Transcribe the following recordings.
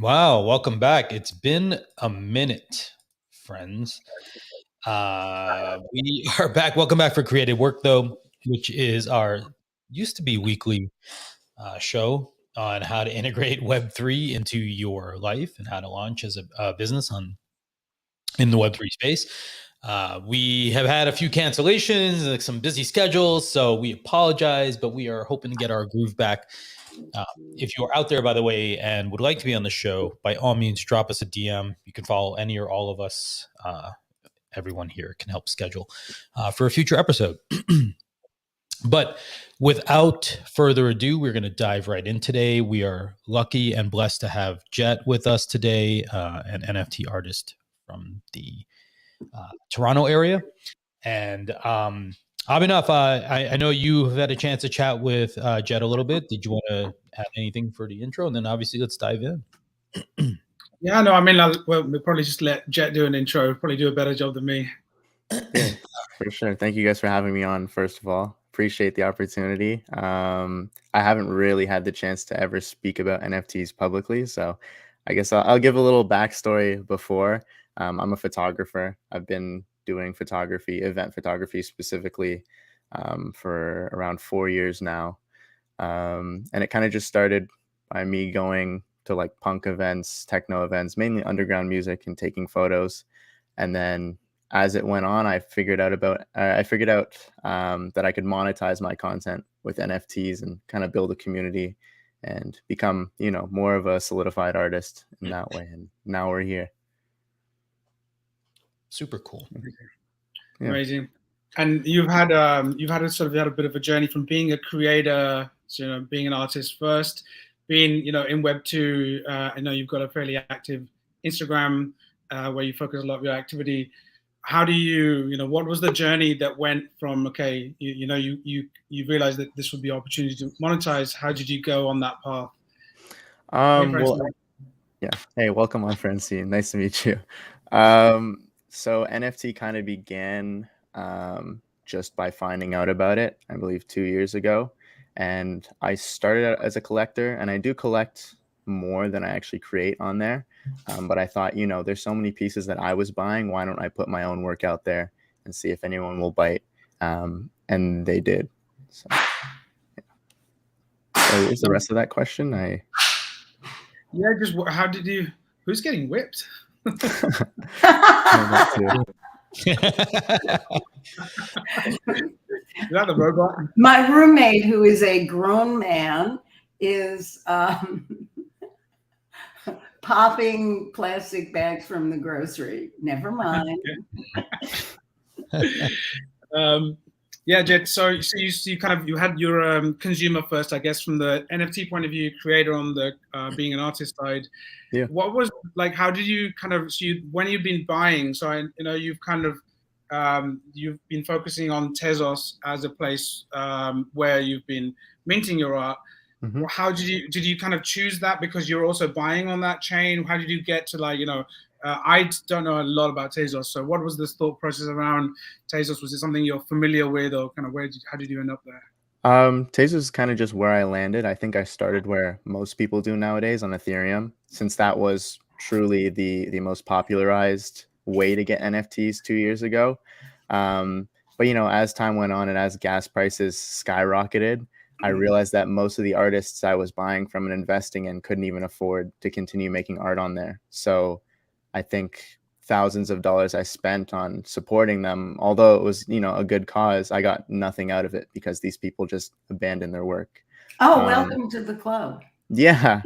Wow, welcome back. It's been a minute, friends. We are back. Welcome back for Creative Work, though, which is our used to be weekly show on how to integrate Web3 into your life and how to launch as a business in the Web3 space. We have had a few cancellations, like some busy schedules, so we apologize, but we are hoping to get our groove back. If you're out there, by the way, and would like to be on the show, by all means, drop us a DM. You can follow any or all of us. Everyone here can help schedule for a future episode. But without further ado, we're going to dive right in today. We are lucky and blessed to have Jet with us today, an NFT artist from the Toronto area. And Abhinav, I know you have had a chance to chat with Jet a little bit. Did you want to add anything for the intro? And then obviously let's dive in. Yeah, no, I mean, we'll probably just let Jet do an intro. He'll probably do a better job than me. Yeah, for sure. Thank you guys for having me on, first of all. Appreciate the opportunity. I haven't really had the chance to ever speak about NFTs publicly, so I guess I'll give a little backstory before. I'm a photographer. I've been doing photography, event photography specifically, for around 4 years now. And it kind of just started by me going to like punk events, techno events, mainly underground music, and taking photos. And then as it went on, I figured out that I could monetize my content with NFTs and kind of build a community and become, more of a solidified artist in that way. And now we're here. Super cool. Yeah. Amazing. And you've had a bit of a journey from being a creator, so, being an artist first, being, in Web2. I know you've got a fairly active Instagram where you focus a lot of your activity. How do you, what was the journey that went from, okay, you realized that this would be an opportunity to monetize? How did you go on that path? Yeah. Hey, welcome on Francine. Nice to meet you. So NFT kind of began just by finding out about it, I believe 2 years ago. And I started out as a collector, and I do collect more than I actually create on there. But I thought, there's so many pieces that I was buying. Why don't I put my own work out there and see if anyone will bite? And they did. So, yeah. So is the rest of that question? Yeah, just who's getting whipped? Is that the robot? My roommate, who is a grown man, is popping plastic bags from the grocery. Never mind. Yeah, Jet. So you had your consumer first, I guess, from the NFT point of view, creator on the being an artist side. Yeah. What was like? How did you when you've been buying? So you've you've been focusing on Tezos as a place where you've been minting your art. Mm-hmm. How did you kind of choose that because you're also buying on that chain? How did you get to I don't know a lot about Tezos, so what was this thought process around Tezos? Was it something you're familiar with, or kind of how did you end up there? Tezos is kind of just where I landed. I think I started where most people do nowadays, on Ethereum, since that was truly the most popularized way to get NFTs 2 years ago. But as time went on and as gas prices skyrocketed, I realized that most of the artists I was buying from and investing in couldn't even afford to continue making art on there. So I think thousands of dollars I spent on supporting them, although it was, a good cause, I got nothing out of it because these people just abandoned their work. Oh, welcome to the club. Yeah,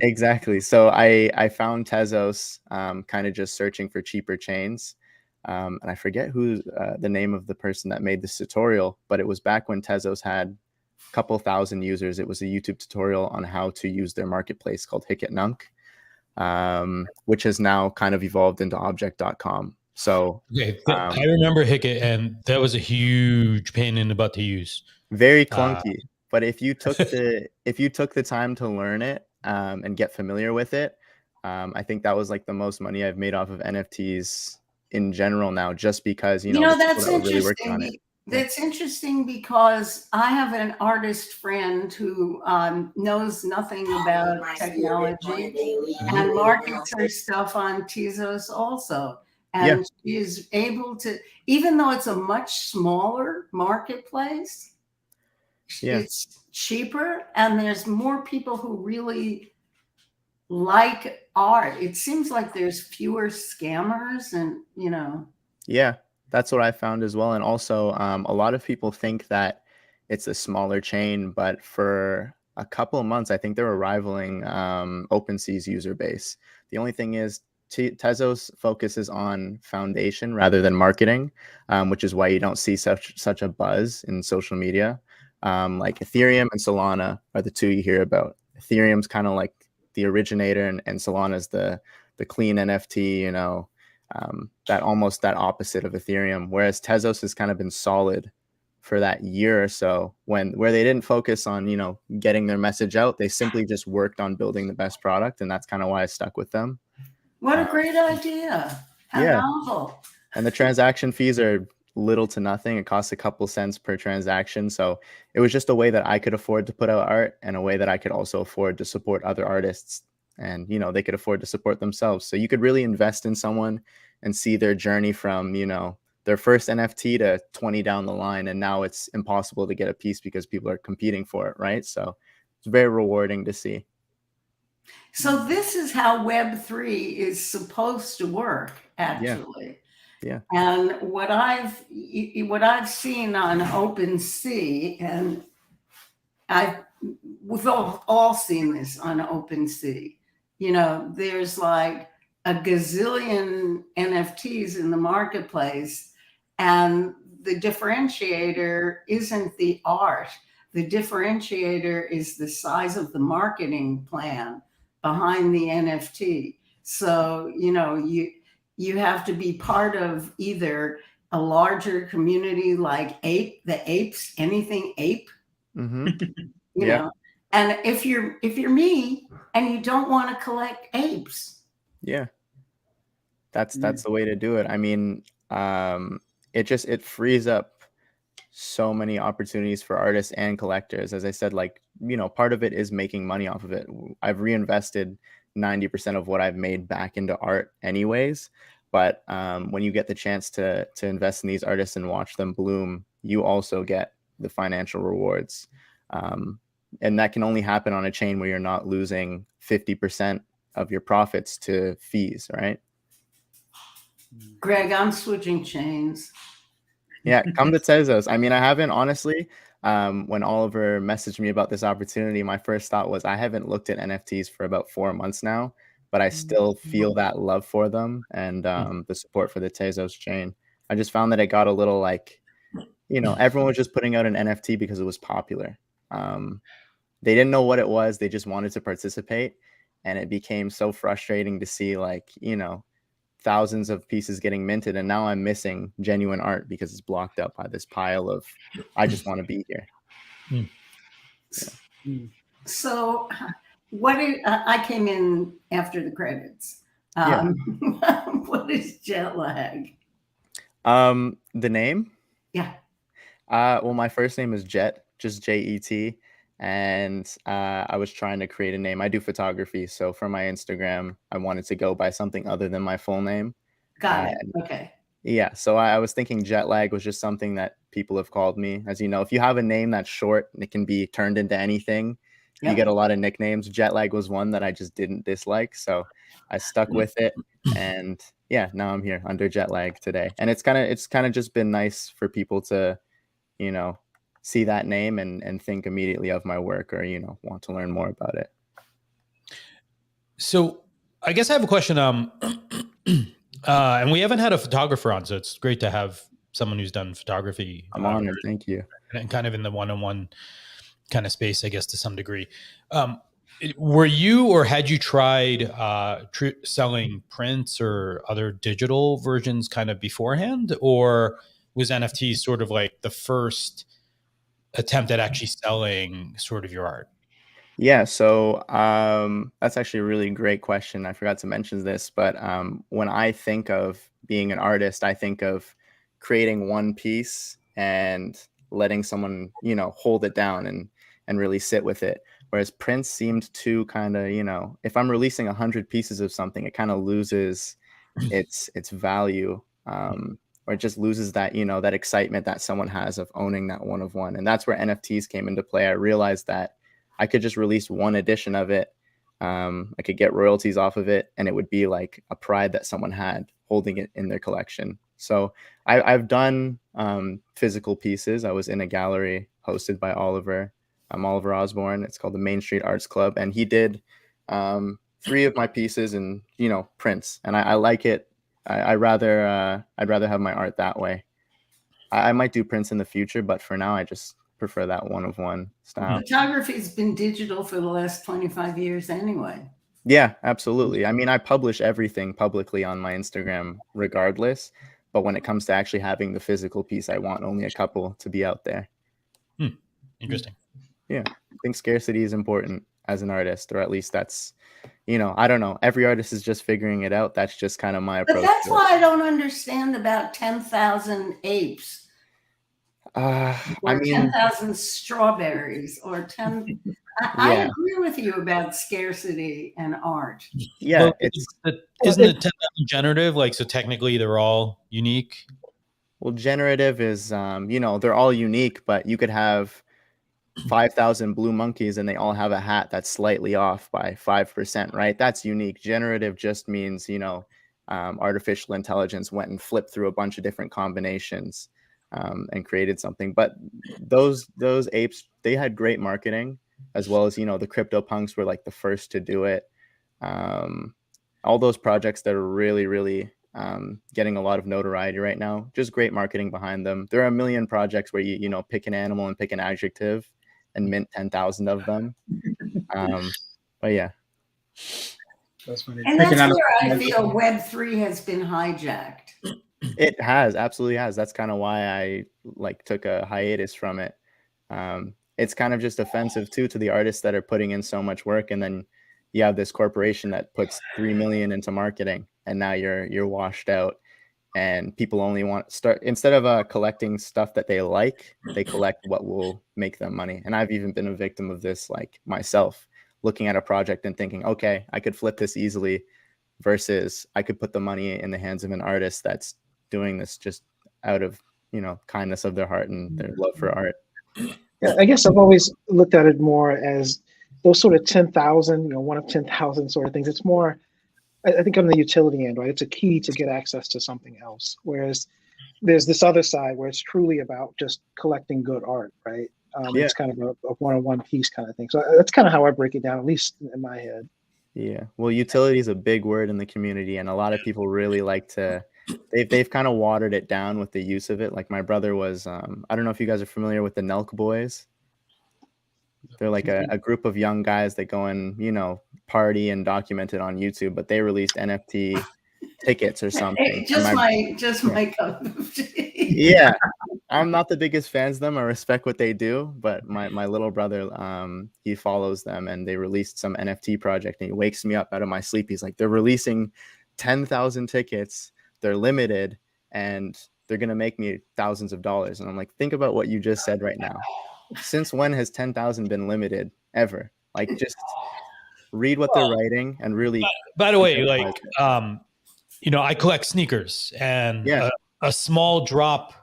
exactly. So I found Tezos, kind of just searching for cheaper chains. And I forget who the name of the person that made this tutorial, but it was back when Tezos had a couple thousand users. It was a YouTube tutorial on how to use their marketplace called Hicketnunk. Which has now kind of evolved into object.com. So I remember Hicket, and that was a huge pain in the butt to use. Very clunky. But if you took the time to learn it and get familiar with it, I think that was like the most money I've made off of NFTs in general now, just because that's interesting. really working on it. That's interesting because I have an artist friend who knows nothing about technology and markets her stuff on Tezos also. And she is able to, even though it's a much smaller marketplace, it's cheaper and there's more people who really like art. It seems like there's fewer scammers and, you know. Yeah, that's what I found as well. And also, a lot of people think that it's a smaller chain, but for a couple of months, I think they were rivaling OpenSea's user base. The only thing is, Tezos focuses on foundation rather than marketing, which is why you don't see such a buzz in social media. Like Ethereum and Solana are the two you hear about. Ethereum's kind of like the originator, and Solana's the clean NFT, you know, that almost that opposite of Ethereum. Whereas Tezos has kind of been solid for that year or so, where they didn't focus on, you know, getting their message out. They simply just worked on building the best product, and that's kind of why I stuck with them. What a great idea. How novel. And the transaction fees are little to nothing. It costs a couple cents per transaction. So it was just a way that I could afford to put out art, and a way that I could also afford to support other artists, and, you know, they could afford to support themselves. So you could really invest in someone and see their journey from, you know, their first NFT to 20 down the line. And now it's impossible to get a piece because people are competing for it. Right. So it's very rewarding to see. So this is how Web3 is supposed to work, actually. Yeah. And what I've seen on OpenSea, and we've all seen this on OpenSea. You know, there's like a gazillion NFTs in the marketplace, and the differentiator isn't the art. The differentiator is the size of the marketing plan behind the NFT. So, you know, you have to be part of either a larger community like the apes, anything ape, Mm-hmm. you know. And if you're me and you don't want to collect apes, that's the way to do it. I mean, it frees up so many opportunities for artists and collectors. As I said, like, you know, part of it is making money off of it. I've reinvested 90% of what I've made back into art anyways. But when you get the chance to invest in these artists and watch them bloom, you also get the financial rewards. And that can only happen on a chain where you're not losing 50% of your profits to fees, right? Greg, I'm switching chains. Yeah, come to Tezos. I mean, I haven't, honestly. When Oliver messaged me about this opportunity, my first thought was, I haven't looked at NFTs for about 4 months now, but I still feel that love for them, and the support for the Tezos chain. I just found that it got a little, like, you know, everyone was just putting out an NFT because it was popular. They didn't know what it was. They just wanted to participate. And it became so frustrating to see, like, you know, thousands of pieces getting minted. And now I'm missing genuine art because it's blocked up by this pile of, I just want to be here. So I came in after the credits. What is Jetlag? The name? Yeah. Well, my first name is Jet, just Jet. And I was trying to create a name. I do photography. So for my Instagram, I wanted to go by something other than my full name. Got it. Okay. Yeah. So I was thinking Jetlag was just something that people have called me. As you know, if you have a name that's short and it can be turned into anything, you get a lot of nicknames. Jetlag was one that I just didn't dislike. So I stuck with it. And yeah, now I'm here under Jetlag today. And it's kind of just been nice for people to, you know, see that name and think immediately of my work, or, you know, want to learn more about it. So I guess I have a question. And we haven't had a photographer on, so it's great to have someone who's done photography. I'm honored. Thank you. And kind of in the one-on-one kind of space, I guess, to some degree. Were you, or had you tried selling prints or other digital versions kind of beforehand, or was NFT sort of like the first attempt at actually selling sort of your art? Yeah, so that's actually a really great question. I forgot to mention this, but when I think of being an artist, I think of creating one piece and letting someone, you know, hold it down and really sit with it. Whereas prints seemed to kind of, you know, if I'm releasing 100 pieces of something, it kind of loses its value, or it just loses that, you know, that excitement that someone has of owning that one of one. And that's where NFTs came into play. I realized that I could just release one edition of it. I could get royalties off of it, and it would be like a pride that someone had holding it in their collection. So I've done physical pieces. I was in a gallery hosted by Oliver Osborne. It's called the Main Street Arts Club, and he did 3 of my pieces in, you know, prints, and I like it. I'd rather have my art that way. I might do prints in the future, but for now, I just prefer that one of one style. Photography's been digital for the last 25 years anyway. Yeah, absolutely. I mean, I publish everything publicly on my Instagram regardless, but when it comes to actually having the physical piece, I want only a couple to be out there. Interesting. Yeah, I think scarcity is important as an artist, or at least that's, you know, I don't know. Every artist is just figuring it out. That's just kind of my approach. But that's why I don't understand about 10,000 apes. Or I mean, 10,000 strawberries, or 10. I agree with you about scarcity and art. Yeah, well, isn't it 10,000 generative? Like, so technically they're all unique. Well, generative is, you know, they're all unique, but you could have 5,000 blue monkeys and they all have a hat that's slightly off by 5%, right? That's unique. Generative just means, you know, artificial intelligence went and flipped through a bunch of different combinations and created something. But those apes, they had great marketing, as well as, you know, the CryptoPunks were like the first to do it. All those projects that are really, really getting a lot of notoriety right now, just great marketing behind them. There are a million projects where you know, pick an animal and pick an adjective and mint 10,000 of them. But yeah. That's funny. And that's where I feel Web3 has been hijacked. It has, absolutely has. That's kind of why I like took a hiatus from it. It's kind of just offensive too to the artists that are putting in so much work, and then you have this corporation that puts 3 million into marketing, and now you're washed out, and people only want start, instead of collecting stuff that they like, they collect what will make them money. And I've even been a victim of this, like myself, looking at a project and thinking, okay, I could flip this easily, versus I could put the money in the hands of an artist that's doing this just out of, you know, kindness of their heart and their love for art. Yeah, I guess I've always looked at it more as those sort of 10,000, you know, one of 10,000 sort of things. It's more, I think, on the utility end, right? It's a key to get access to something else. Whereas there's this other side where it's truly about just collecting good art, right? It's kind of a one-on-one piece kind of thing. So that's kind of how I break it down, at least in my head. Yeah. Well, utility is a big word in the community, and a lot of people really like to, they've kind of watered it down with the use of it. Like my brother was, I don't know if you guys are familiar with the Nelk Boys. They're like a group of young guys that go and, you know, party and document it on YouTube, but they released NFT tickets or something. My cup of tea. Yeah. I'm not the biggest fans of them. I respect what they do, but my little brother, he follows them, and they released some NFT project, and he wakes me up out of my sleep. He's like, they're releasing 10,000 tickets. They're limited, and they're going to make me thousands of dollars. And I'm like, think about what you just said right now. Since when has 10,000 been limited ever? Like, just read what they're writing and really. By the way, like, you know, I collect sneakers, and a small drop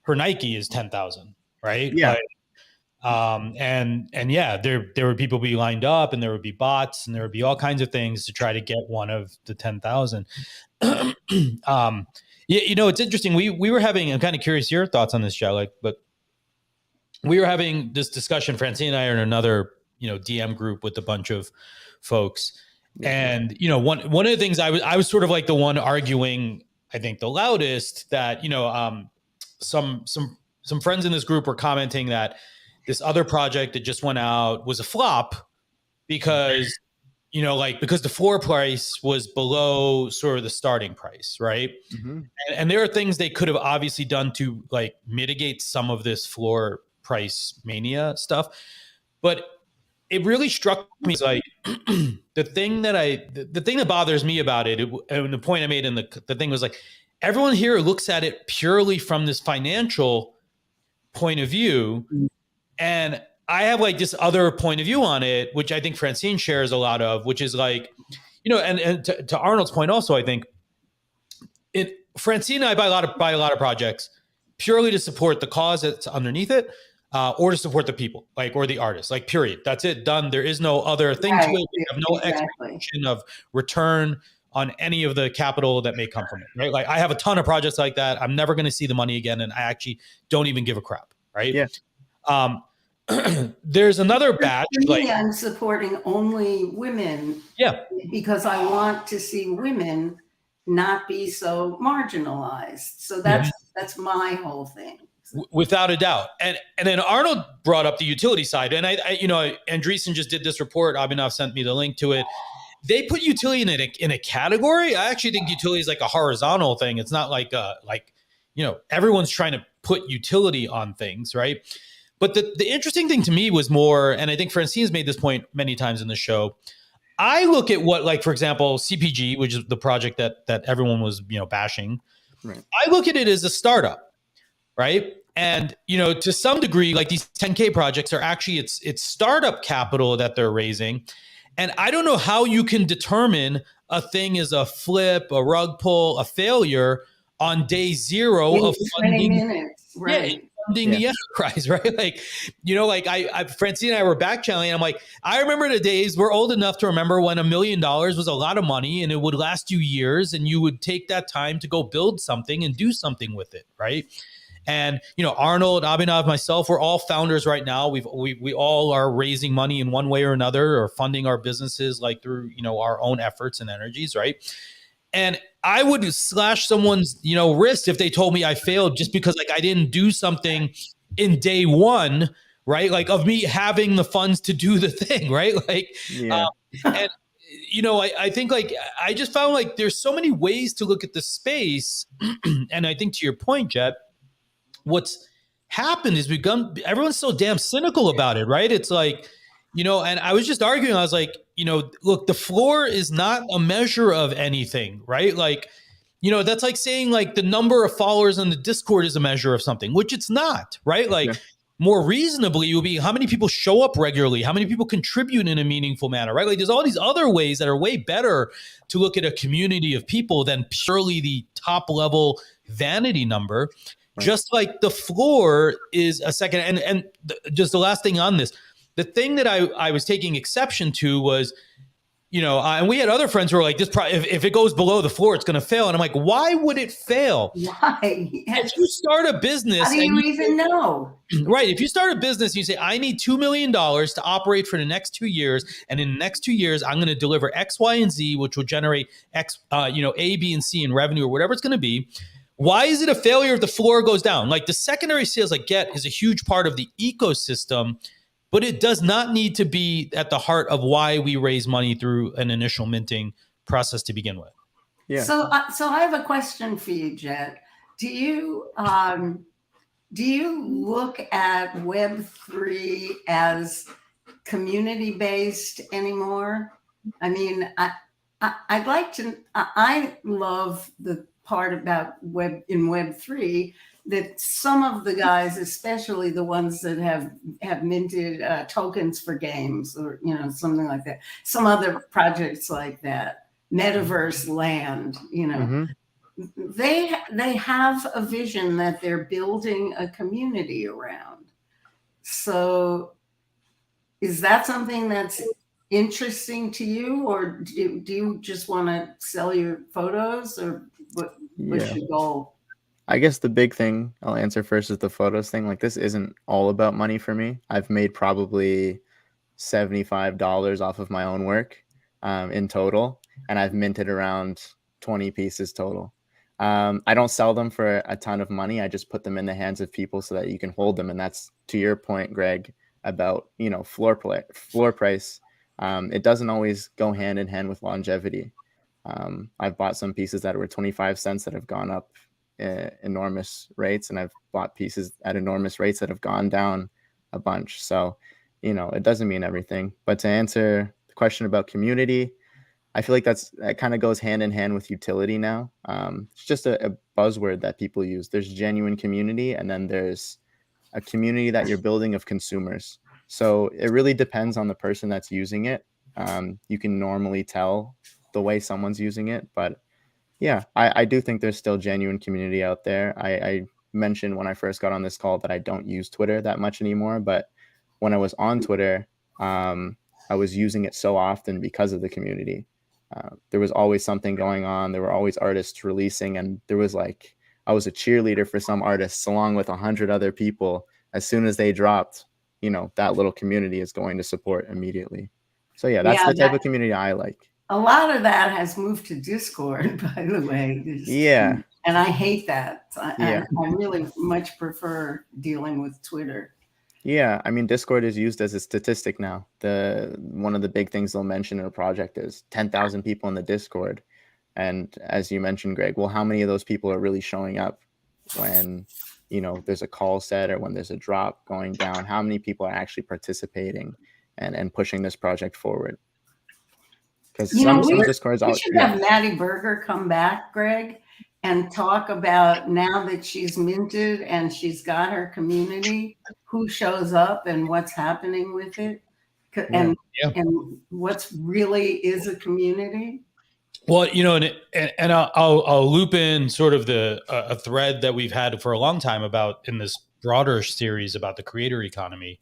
for Nike is 10,000, right? Yeah. And yeah, there would people be lined up, and there would be bots, and there would be all kinds of things to try to get one of the 10,000. You know, it's interesting. We were having, I'm kind of curious your thoughts on this, Jetlag, but we were having this discussion. Francine and I are in another, you know, DM group with a bunch of folks. And, you know, one of the things I was sort of like the one arguing, I think, the loudest, that, you know, some friends in this group were commenting that this other project that just went out was a flop because, you know, like, because the floor price was below sort of the starting price, right? Mm-hmm. And there are things they could have obviously done to like mitigate some of this floor price mania stuff. But it really struck me as like the thing that bothers me about it, and the point I made in the thing was like, everyone here looks at it purely from this financial point of view, and I have like this other point of view on it, which I think Francine shares a lot of, which is like, you know, and to Arnold's point also, I think Francine and I buy a lot of projects purely to support the cause that's underneath it, or to support the people, like, or the artists, like, period. That's it, done. There is no other thing to it. We have no expectation of return on any of the capital that may come from it, right? Like, I have a ton of projects like that. I'm never going to see the money again, and I actually don't even give a crap, right? Yeah. There's another batch. For me, I'm supporting only women. Yeah. Because I want to see women not be so marginalized. So that's my whole thing. Without a doubt. And then Arnold brought up the utility side. And I you know, Andreessen just did this report. Abhinav sent me the link to it. They put utility in a category. I actually think utility is like a horizontal thing. It's not like you know, everyone's trying to put utility on things, right? But the interesting thing to me was more, and I think Francine's made this point many times in the show, I look at what, like, for example, CPG, which is the project that everyone was, you know, bashing. Right. I look at it as a startup, right? And, you know, to some degree, like, these 10K projects are actually, it's startup capital that they're raising. And I don't know how you can determine a thing is a flip, a rug pull, a failure on day zero of funding. 20 minutes, right? Yeah, funding the enterprise, right? Like, you know, like Francine and I were back channeling. I'm like, I remember the days, we're old enough to remember when $1 million was a lot of money and it would last you years, and you would take that time to go build something and do something with it, right? And, you know, Arnold, Abhinav, myself, we're all founders right now. We all are raising money in one way or another, or funding our businesses, like, through, you know, our own efforts and energies, right? And I would slash someone's, you know, wrist if they told me I failed just because, like, I didn't do something in day one, right? Like, of me having the funds to do the thing, right? Like, and, you know, I think, like, I just found, like, there's so many ways to look at the space. And I think, to your point, Jet, what's happened is everyone's so damn cynical about it, right? It's like, you know, and I was just arguing, I was like, you know, look, the floor is not a measure of anything, right? Like, you know, that's like saying, like, the number of followers on the Discord is a measure of something, which it's not, right? Like, more reasonably, it would be how many people show up regularly, how many people contribute in a meaningful manner, right? Like, there's all these other ways that are way better to look at a community of people than purely the top level vanity number. Right. Just like the floor is a second. And just the last thing on this, the thing that I was taking exception to was, you know, and we had other friends who were like, if it goes below the floor, it's going to fail. And I'm like, why would it fail? Why? If you start a business, how do you even know? Right. If you start a business, and you say, I need $2 million to operate for the next 2 years. And in the next 2 years, I'm going to deliver X, Y, and Z, which will generate X, you know, A, B, and C in revenue, or whatever it's going to be. Why is it a failure if the floor goes down? Like, the secondary sales I get is a huge part of the ecosystem, but it does not need to be at the heart of why we raise money through an initial minting process to begin with. Yeah. So I have a question for you, Jet. Do you look at Web3 as community-based anymore? I mean, I'd like to. I love the part about Web3 that some of the guys, especially the ones that have minted tokens for games, or, you know, something like that, some other projects like that, Metaverse Land, you know, they have a vision that they're building a community around. So is that something that's interesting to you, or do you just want to sell your photos, or what's your goal? I guess the big thing I'll answer first is the photos thing. Like, this isn't all about money for me. I've made probably $75 off of my own work in total, and I've minted around 20 pieces total. I don't sell them for a ton of money. I just put them in the hands of people so that you can hold them. And that's, to your point, Greg, about, you know, floor price. It doesn't always go hand in hand with longevity. I've bought some pieces that were 25 cents that have gone up enormous rates, and I've bought pieces at enormous rates that have gone down a bunch. So, you know, it doesn't mean everything. But to answer the question about community, I feel like that kind of goes hand in hand with utility now. It's just a buzzword that people use. There's genuine community, and then there's a community that you're building of consumers. So it really depends on the person that's using it. You can normally tell the way someone's using it, but yeah, I do think there's still genuine community out there. I mentioned when I first got on this call that I don't use Twitter that much anymore, but when I was on Twitter, I was using it so often because of the community. There was always something going on. There were always artists releasing, and there was like, I was a cheerleader for some artists along with 100 other people. As soon as they dropped, you know, that little community is going to support immediately. So yeah, that's the type of community I like. A lot of that has moved to Discord, by the way. Yeah. And I hate that. Yeah. I really much prefer dealing with Twitter. Yeah, I mean, Discord is used as a statistic now. One of the big things they'll mention in a project is 10,000 people in the Discord. And as you mentioned, Greg, well, how many of those people are really showing up when, you know, there's a call set or when there's a drop going down? How many people are actually participating and pushing this project forward? Because some Discords we should have Maddie Berger come back, Greg, and talk about, now that she's minted and she's got her community, who shows up and what's happening with it, and what's really is a community. Well, you know, and I'll loop in sort of a thread that we've had for a long time about in this broader series about the creator economy.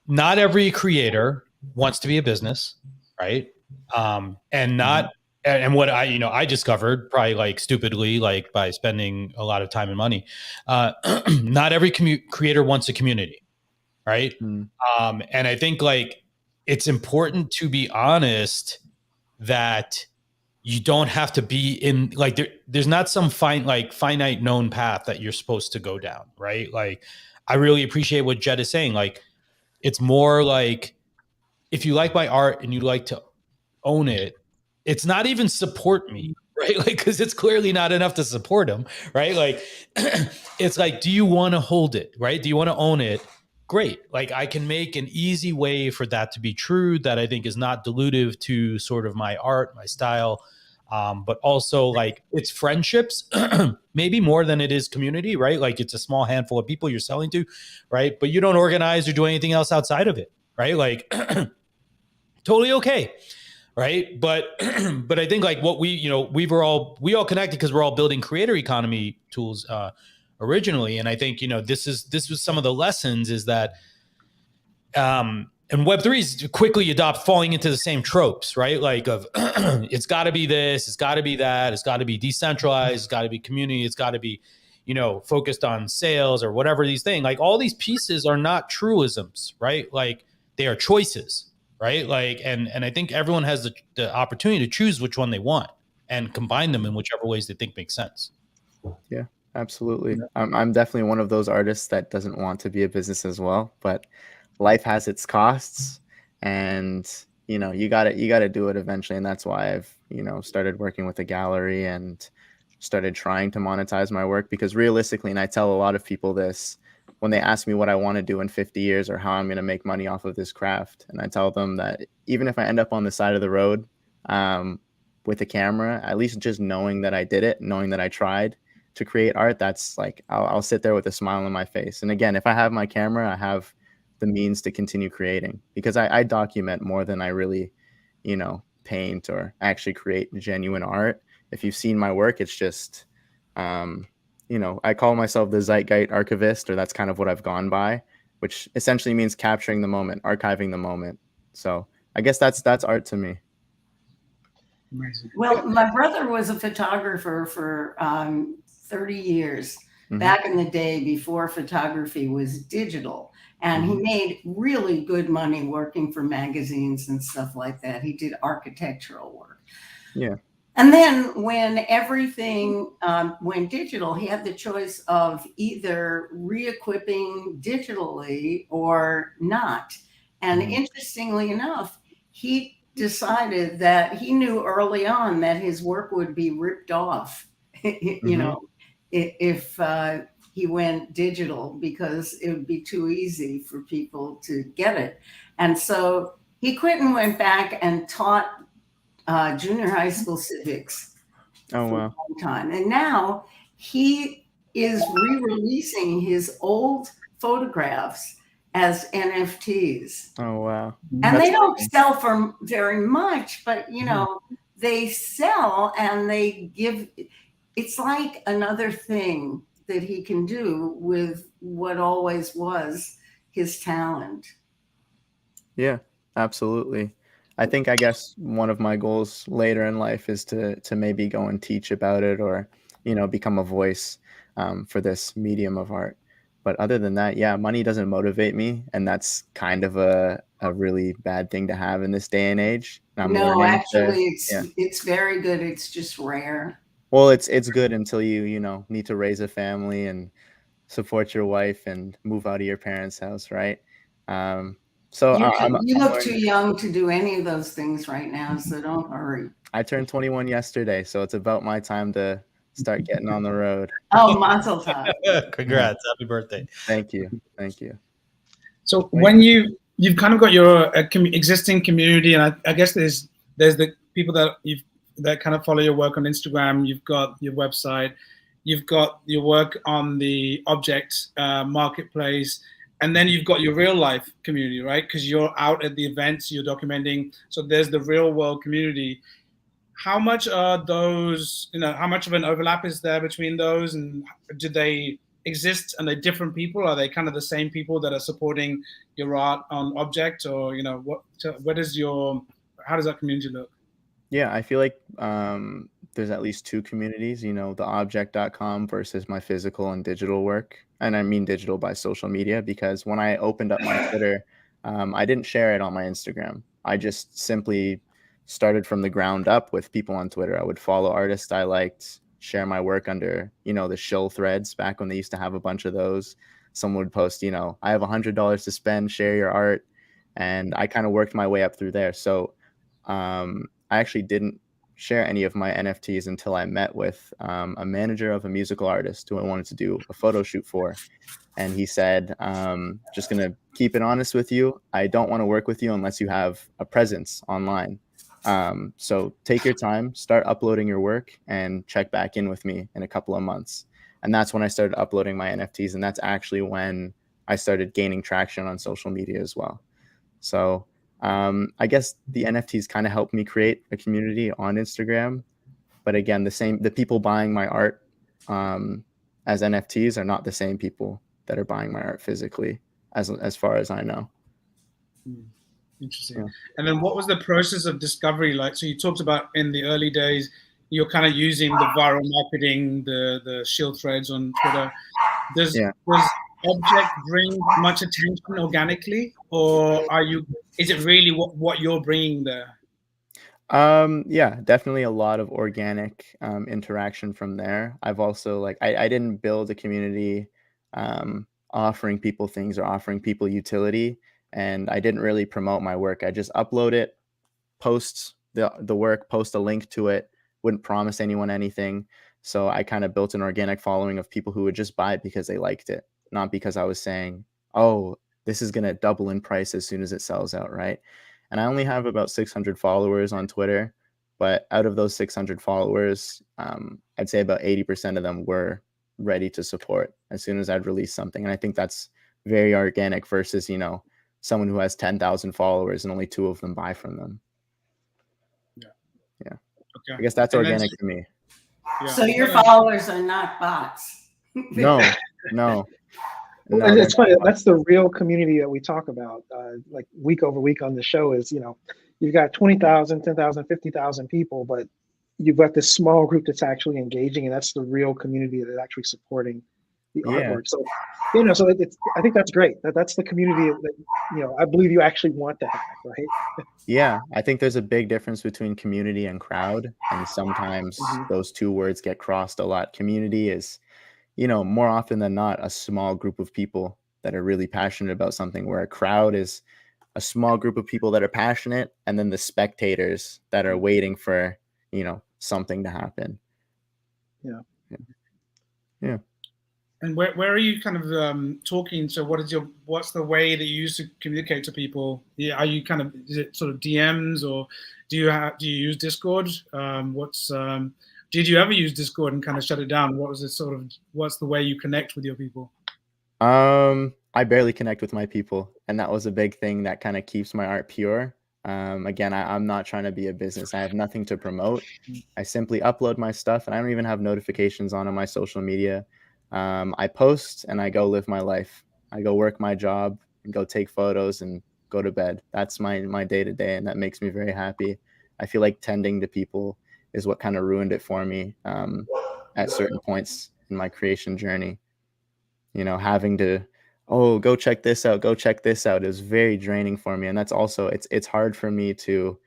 Not every creator wants to be a business, right? And not, and what I discovered probably like stupidly, like by spending a lot of time and money, not every creator wants a community, right? And I think like it's important to be honest that you don't have to be in like there's not some finite known path that you're supposed to go down, right? Like I really appreciate what Jet is saying. Like it's more like if you like my art and you like to own it, it's not even support me, right? Like because it's clearly not enough to support him, right? Like it's like, do you want to hold it, right? Do you want to own it? Great. Like I can make an easy way for that to be true that I think is not dilutive to sort of my art, my style. But also like it's friendships, maybe more than it is community, right? Like it's a small handful of people you're selling to, right? But you don't organize or do anything else outside of it, right? Like totally okay, right? But but I think like what we all connected because we're all building creator economy tools originally, and I think this was some of the lessons is that and Web3 is quickly falling into the same tropes, right? Like of it's got to be this, it's got to be that, it's got to be decentralized, it's got to be community, it's got to be, focused on sales or whatever these things. Like all these pieces are not truisms, right? Like they are choices, right? Like and I think everyone has the opportunity to choose which one they want and combine them in whichever ways they think makes sense. Yeah, absolutely. I'm definitely one of those artists that doesn't want to be a business as well, but life has its costs and you got to do it eventually, and that's why I've started working with a gallery and started trying to monetize my work, because realistically, and I tell a lot of people this when they ask me what I want to do in 50 years or how I'm going to make money off of this craft, and I tell them that even if I end up on the side of the road with a camera, at least just knowing that I did it, knowing that I tried to create art, that's like I'll sit there with a smile on my face. And again, if I have my camera, I have the means to continue creating, because I document more than I really, paint or actually create genuine art. If you've seen my work, it's just, I call myself the Zeitgeist archivist, or that's kind of what I've gone by, which essentially means capturing the moment, archiving the moment. So I guess that's art to me. Amazing. Well, my brother was a photographer for 30 years back in the day before photography was digital. And he made really good money working for magazines and stuff like that. He did architectural work. Yeah. And then when everything went digital, he had the choice of either re-equipping digitally or not. And interestingly enough, he decided that he knew early on that his work would be ripped off, if he went digital, because it would be too easy for people to get it. And so he quit and went back and taught junior high school civics for a long time. And now he is re-releasing his old photographs as NFTs. Oh, wow. And That's they don't amazing. sell for very much, but you know, they sell and they give. It's like another thing that he can do with what always was his talent. Yeah, absolutely. I guess one of my goals later in life is to maybe go and teach about it, or, you know, become a voice for this medium of art. But other than that, yeah, money doesn't motivate me, and that's kind of a really bad thing to have in this day and age. I'm No, learning to, actually, yeah. it's very good. It's just rare. Well, it's good until you know, need to raise a family and support your wife and move out of your parents' house, right? Um, so You I'm look learning. too young to do any of those things right now, so don't hurry. I turned 21 yesterday, so it's about my time to start getting on the road. Oh, Mazel Tov. Congrats. Happy birthday. Thank you. Thank you. So when you've kind of got your existing community, and I guess there's the people that kind of follow your work on Instagram. You've got your website, you've got your work on the object marketplace, and then you've got your real life community, right? Because you're out at the events, you're documenting. So there's the real world community. How much are those? You know, how much of an overlap is there between those, and do they exist and they're different people? Are they kind of the same people that are supporting your art on object, or you know what is your, how does that community look? Yeah, I feel like there's at least two communities, you know, the object.com versus my physical and digital work. And I mean digital by social media, because when I opened up my Twitter, I didn't share it on my Instagram. I just simply started from the ground up with people on Twitter. I would follow artists I liked, share my work under, you know, the shill threads back when they used to have a bunch of those. Someone would post, you know, I have $100 to spend, share your art. And I kind of worked my way up through there. So I actually didn't share any of my NFTs until I met with a manager of a musical artist who I wanted to do a photo shoot for. And he said, just going to keep it honest with you. I don't want to work with you unless you have a presence online. So take your time, start uploading your work, and check back in with me in a couple of months. And that's when I started uploading my NFTs. And that's actually when I started gaining traction on social media as well. So I guess the NFTs kind of helped me create a community on Instagram. But again, the people buying my art as NFTs are not the same people that are buying my art physically, as far as I know. Interesting. Yeah. And then what was the process of discovery like? So you talked about in the early days, you're kind of using the viral marketing, the shield threads on Twitter. Does object bring much attention organically, or is it really what you're bringing there? Yeah, definitely a lot of organic interaction from there. I've also, like, I didn't build a community offering people things or offering people utility, and I didn't really promote my work. I just upload it, post the work, post a link to it, wouldn't promise anyone anything. So I kind of built an organic following of people who would just buy it because they liked it, not because I was saying, oh, this is going to double in price as soon as it sells out, right? And I only have about 600 followers on Twitter, but out of those 600 followers, I'd say about 80% of them were ready to support as soon as I'd release something. And I think that's very organic versus, you know, someone who has 10,000 followers and only 2 of them buy from them. Yeah. Okay. I guess that's organic to me. Yeah. So your followers are not bots. No. Well, it's funny. That's the real community that we talk about, like week over week on the show. Is, you know, you've got 20,000, 10,000, 50,000 people, but you've got this small group that's actually engaging, and that's the real community that's actually supporting the artwork. So, you know, so I think that's great. That's the community that, you know, I believe you actually want to have, right? Yeah, I think there's a big difference between community and crowd, and sometimes those two words get crossed a lot. Community is, you know, more often than not, a small group of people that are really passionate about something, where a crowd is a small group of people that are passionate, and then the spectators that are waiting for, you know, something to happen. Yeah. And where are you kind of talking? So what's the way that you use to communicate to people? Yeah, are you kind of, is it sort of DMs, or do you use Discord? Did you ever use Discord and kind of shut it down? What's the way you connect with your people? I barely connect with my people, and that was a big thing that kind of keeps my art pure. Again, I'm not trying to be a business. I have nothing to promote. I simply upload my stuff, and I don't even have notifications on my social media. I post and I go live my life. I go work my job and go take photos and go to bed. That's my day to day, and that makes me very happy. I feel like tending to people is what kind of ruined it for me at certain points in my creation journey. Having to, oh, go check this out, go check this out is very draining for me, and that's also it's hard for me to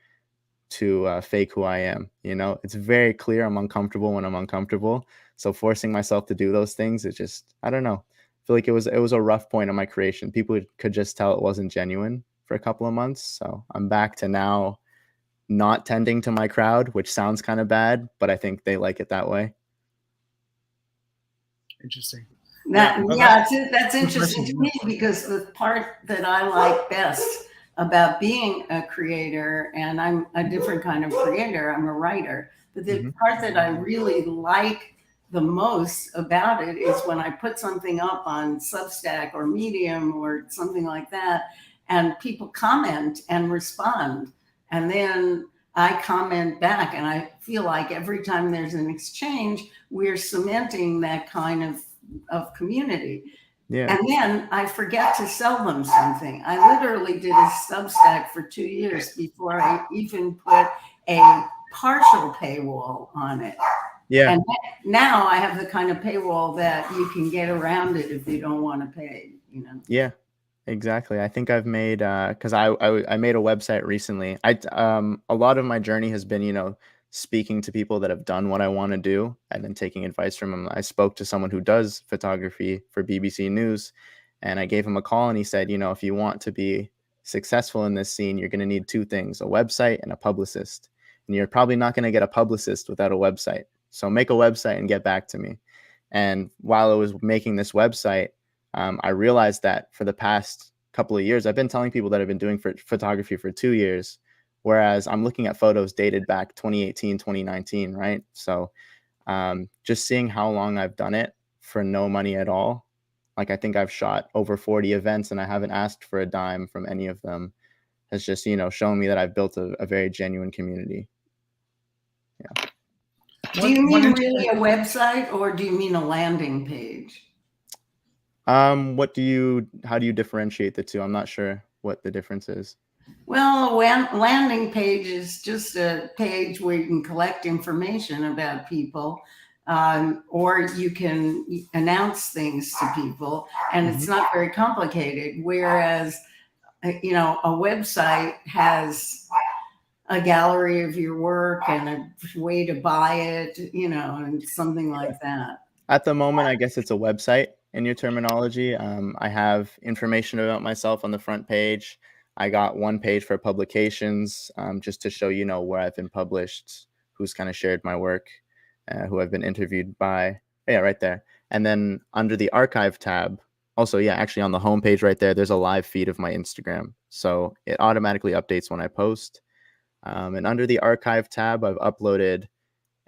fake who I am. It's very clear I'm uncomfortable when I'm uncomfortable. So forcing myself to do those things, it just, I don't know. I feel like it was a rough point in my creation. People could just tell it wasn't genuine for a couple of months. So I'm back to now not tending to my crowd, which sounds kind of bad, but I think they like it that way. Interesting. That's interesting to me, because the part that I like best about being a creator, and I'm a different kind of creator, I'm a writer, but the part that I really like the most about it is when I put something up on Substack or Medium or something like that, and people comment and respond, and then I comment back, and I feel like every time there's an exchange, we're cementing that kind of community. Yeah. And then I forget to sell them something. I literally did a Substack for 2 years before I even put a partial paywall on it. Yeah. And now I have the kind of paywall that you can get around it if you don't want to pay, Yeah, exactly. I think I've made, cause I made a website recently. A lot of my journey has been, speaking to people that have done what I want to do and then taking advice from them. I spoke to someone who does photography for BBC News, and I gave him a call, and he said, if you want to be successful in this scene, you're going to need two things: a website and a publicist. And you're probably not going to get a publicist without a website. So make a website and get back to me. And while I was making this website, I realized that for the past couple of years, I've been telling people that I've been doing photography for 2 years, whereas I'm looking at photos dated back 2018, 2019, right? So just seeing how long I've done it for no money at all. Like, I think I've shot over 40 events and I haven't asked for a dime from any of them, has just, shown me that I've built a very genuine community. Yeah. Do you mean really a website, or do you mean a landing page? How do you differentiate the two? I'm not sure what the difference is. Well, a landing page is just a page where you can collect information about people, or you can announce things to people, and it's not very complicated. Whereas, a website has a gallery of your work and a way to buy it, and something like that. At the moment, I guess it's a website in your terminology. I have information about myself on the front page. I got one page for publications, just to show, where I've been published, who's kind of shared my work, who I've been interviewed by. Yeah, right there. And then under the archive tab, also, yeah, actually on the homepage right there, there's a live feed of my Instagram. So it automatically updates when I post. And under the archive tab, I've uploaded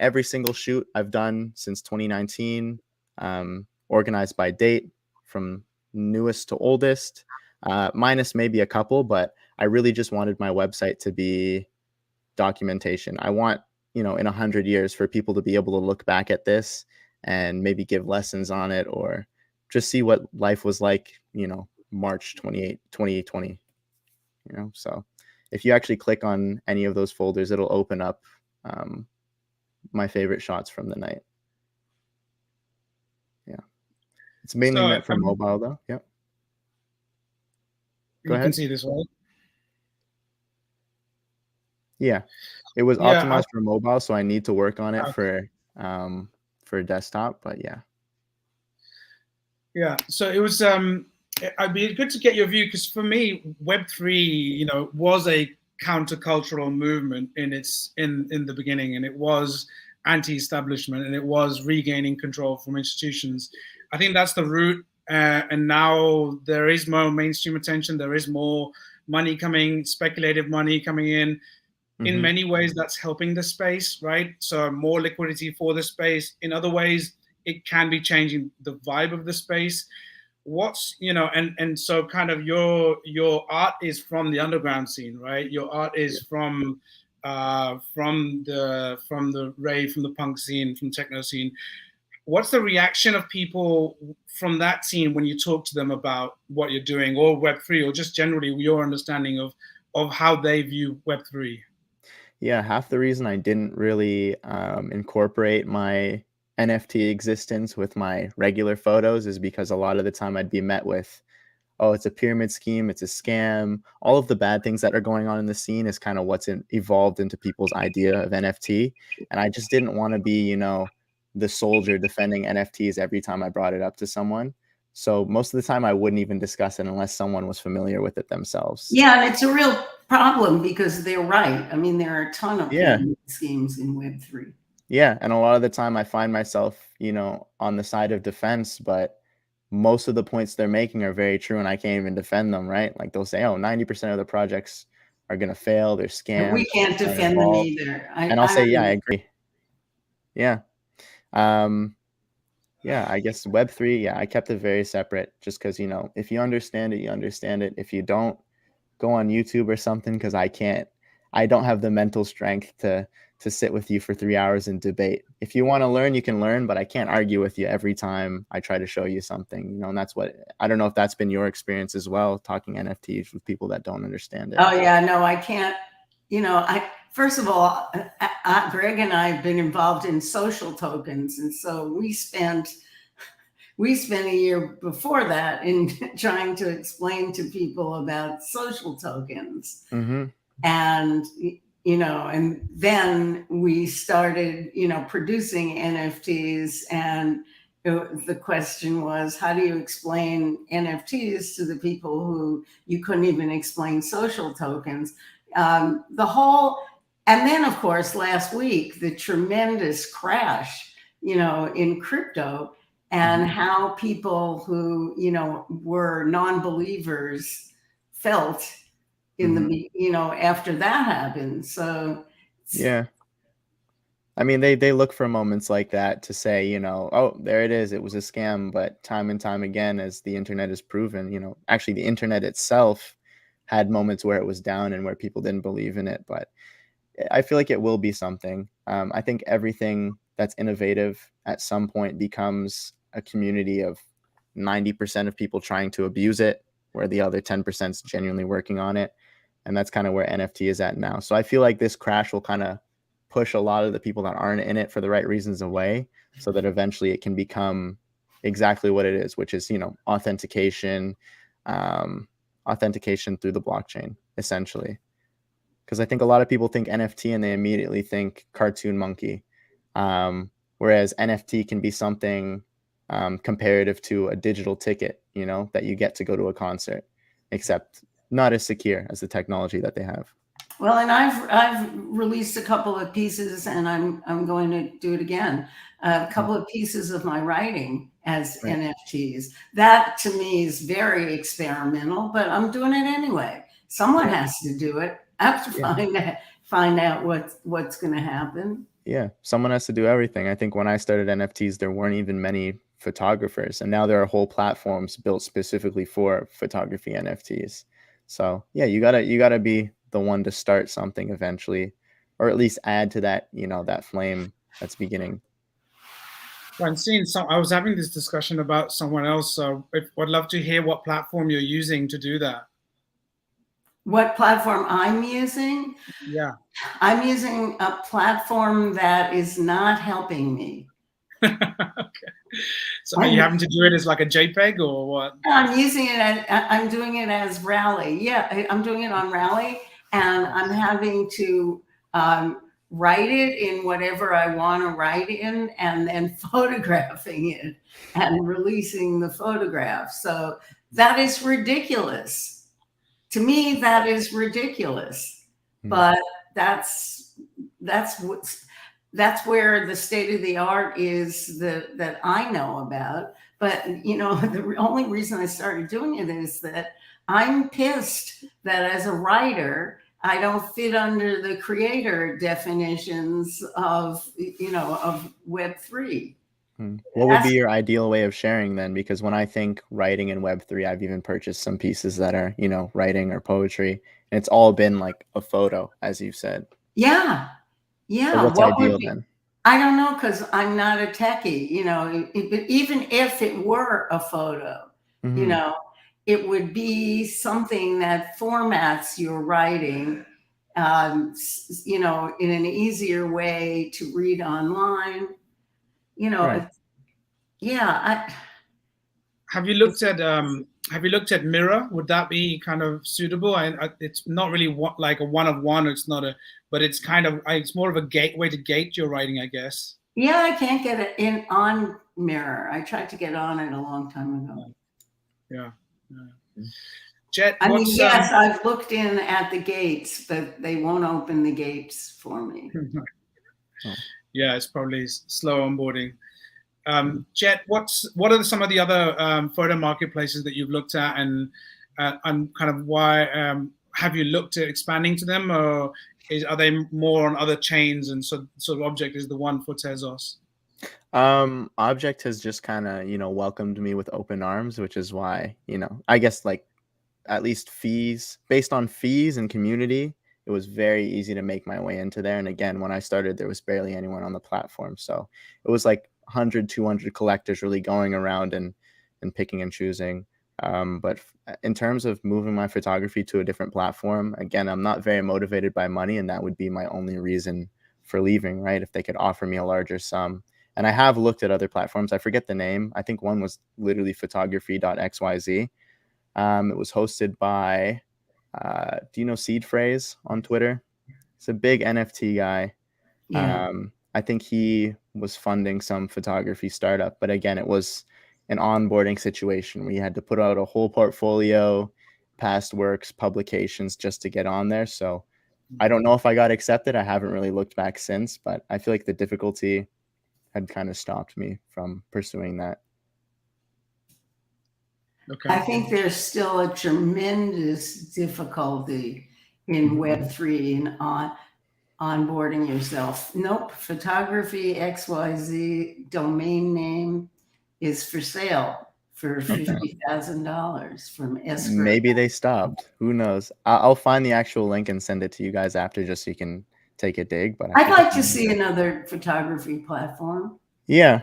every single shoot I've done since 2019, organized by date from newest to oldest, minus maybe a couple, but I really just wanted my website to be documentation. I want, in 100 years for people to be able to look back at this and maybe give lessons on it, or just see what life was like, March 28, 2020, so if you actually click on any of those folders, it'll open up my favorite shots from the night. Yeah. It's mainly meant for mobile though. Yep. Go ahead. You can see this, right? Yeah. It was optimized for mobile, so I need to work on it for desktop, but yeah. Yeah. So it was I'd be good to get your view, because for me, Web3, was a countercultural movement in the beginning, and it was anti-establishment, and it was regaining control from institutions. I think that's the root, and now there is more mainstream attention. There is more money coming, speculative money coming in. In many ways, that's helping the space, right? So more liquidity for the space. In other ways, it can be changing the vibe of the space. what's, you know, and so kind of your art is from the underground scene, right? Your art is from the rave, from the punk scene, from techno scene. What's the reaction of people from that scene when you talk to them about what you're doing, or Web3, or just generally your understanding of how they view Web3? Yeah, half the reason I didn't really incorporate my NFT existence with my regular photos is because a lot of the time I'd be met with, oh, it's a pyramid scheme, it's a scam. All of the bad things that are going on in the scene is kind of what's evolved into people's idea of NFT. And I just didn't want to be, you know, the soldier defending NFTs every time I brought it up to someone. So most of the time I wouldn't even discuss it unless someone was familiar with it themselves. Yeah, and it's a real problem because they're right. I mean, there are a ton of Yeah. pyramid schemes in Web3. Yeah, and a lot of the time I find myself, you know, on the side of defense, but most of the points they're making are very true and I can't even defend them, right? Like they'll say, oh, 90% of the projects are going to fail, they're And we scams, can't aren't defend them involved. either. And I'll say, yeah, I mean, agree. Yeah. Yeah, I guess Web3, yeah, I kept it very separate just because, you know, if you understand it, you understand it. If you don't, go on YouTube or something, because I don't have the mental strength to sit with you for 3 hours and debate. If you want to learn, you can learn, but I can't argue with you every time I try to show you something, you know, and that's what, I don't know if that's been your experience as well, talking NFTs with people that don't understand it. Oh yeah, no, I can't, you know, first of all, Greg and I have been involved in social tokens. And so we spent a year before that in trying to explain to people about social tokens. Mm-hmm. And, you know, and then we started, you know, producing NFTs. And the question was, how do you explain NFTs to the people who you couldn't even explain social tokens? And then, of course, last week, the tremendous crash, you know, in crypto, and how people who, you know, were non-believers felt in the, you know, after that happened. So yeah, I mean, they look for moments like that to say, you know, oh, there it is, it was a scam. But time and time again, as the internet has proven, you know, actually the internet itself had moments where it was down and where people didn't believe in it. But I feel like it will be something. I think everything that's innovative at some point becomes a community of 90% of people trying to abuse it, where the other 10% is genuinely working on it. And that's kind of where NFT is at now. So I feel like this crash will kind of push a lot of the people that aren't in it for the right reasons away, so that eventually it can become exactly what it is, which is, you know, authentication through the blockchain, essentially. Because I think a lot of people think NFT and they immediately think cartoon monkey, whereas NFT can be something comparative to a digital ticket, you know, that you get to go to a concert, except not as secure as the technology that they have. Well, and I've released a couple of pieces, and I'm going to do it again. A couple of pieces of my writing as NFTs. That to me is very experimental, but I'm doing it anyway. Someone has to do it. I have to find out what's going to happen. Yeah, someone has to do everything. I think when I started NFTs, there weren't even many photographers, and now there are whole platforms built specifically for photography NFTs. So yeah, you gotta be the one to start something eventually, or at least add to that, you know, that flame that's beginning. I'm seeing I was having this discussion about someone else. So I'd love to hear what platform you're using to do that. What platform I'm using? Yeah. I'm using a platform that is not helping me. Okay. So are you having to do it as like a JPEG or what? I'm using it I'm doing it as Rally. Yeah, I'm doing it on Rally, and I'm having to write it in whatever I want to write in, and then photographing it and releasing the photograph. So that is ridiculous. To me, that is ridiculous. But that's where the state of the art is that I know about. But, you know, the only reason I started doing it is that I'm pissed that as a writer, I don't fit under the creator definitions of, you know, of Web3. What would be your ideal way of sharing then? Because when I think writing in Web3, I've even purchased some pieces that are, writing or poetry, and it's all been like a photo, as you've said. Yeah. So what's ideal then? I don't know, because I'm not a techie, but even if it were a photo, it would be something that formats your writing, in an easier way to read online. Right. Have you looked at Mirror? Would that be kind of suitable? It's not really like a one of one. It's not but it's kind of, it's more of a gateway to gate your writing, I guess. Yeah, I can't get it on Mirror. I tried to get on it a long time ago. Yeah. Jet, yes, I've looked in at the gates, but they won't open the gates for me. Yeah, it's probably slow onboarding. Jet, what are some of the other photo marketplaces that you've looked at, and kind of why have you looked at expanding to them, or are they more on other chains, and sort of Object is the one for Tezos? Object has just kind of, welcomed me with open arms, which is why, I guess like at least based on fees and community, it was very easy to make my way into there. And again, when I started, there was barely anyone on the platform. So it was like 100, 200 collectors really going around and picking and choosing. But in terms of moving my photography to a different platform, again, I'm not very motivated by money, and that would be my only reason for leaving, right? If they could offer me a larger sum. And I have looked at other platforms. I forget the name. I think one was literally photography.xyz. It was hosted by, do you know Seed Phrase on Twitter? It's a big NFT guy. Yeah. I think he was funding some photography startup, but again, it was an onboarding situation. We had to put out a whole portfolio, past works, publications just to get on there. So I don't know if I got accepted. I haven't really looked back since, but I feel like the difficulty had kind of stopped me from pursuing that. Okay. I think there's still a tremendous difficulty in Web3 and onboarding yourself. Nope, photography XYZ domain name is for sale for $50,000 from escrow. Maybe they stopped. Who knows? I'll find the actual link and send it to you guys after, just so you can take a dig. But I'd like to see another photography platform. Yeah.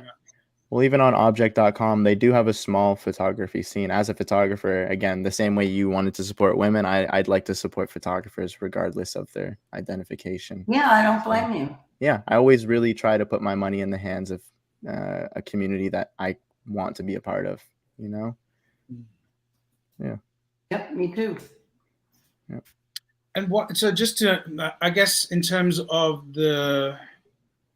Well, even on object.com, they do have a small photography scene. As a photographer, again, the same way you wanted to support women, I'd like to support photographers regardless of their identification. Yeah, I don't blame you. Yeah, I always really try to put my money in the hands of a community that I want to be a part of, Yeah. Yep, me too. Yep. And so just to, I guess, in terms of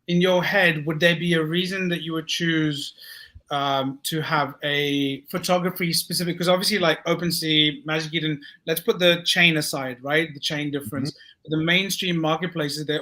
in your head, would there be a reason that you would choose to have a photography specific? Because obviously, like OpenSea, Magic Eden, let's put the chain aside, right? The chain difference. Mm-hmm. The mainstream marketplaces, they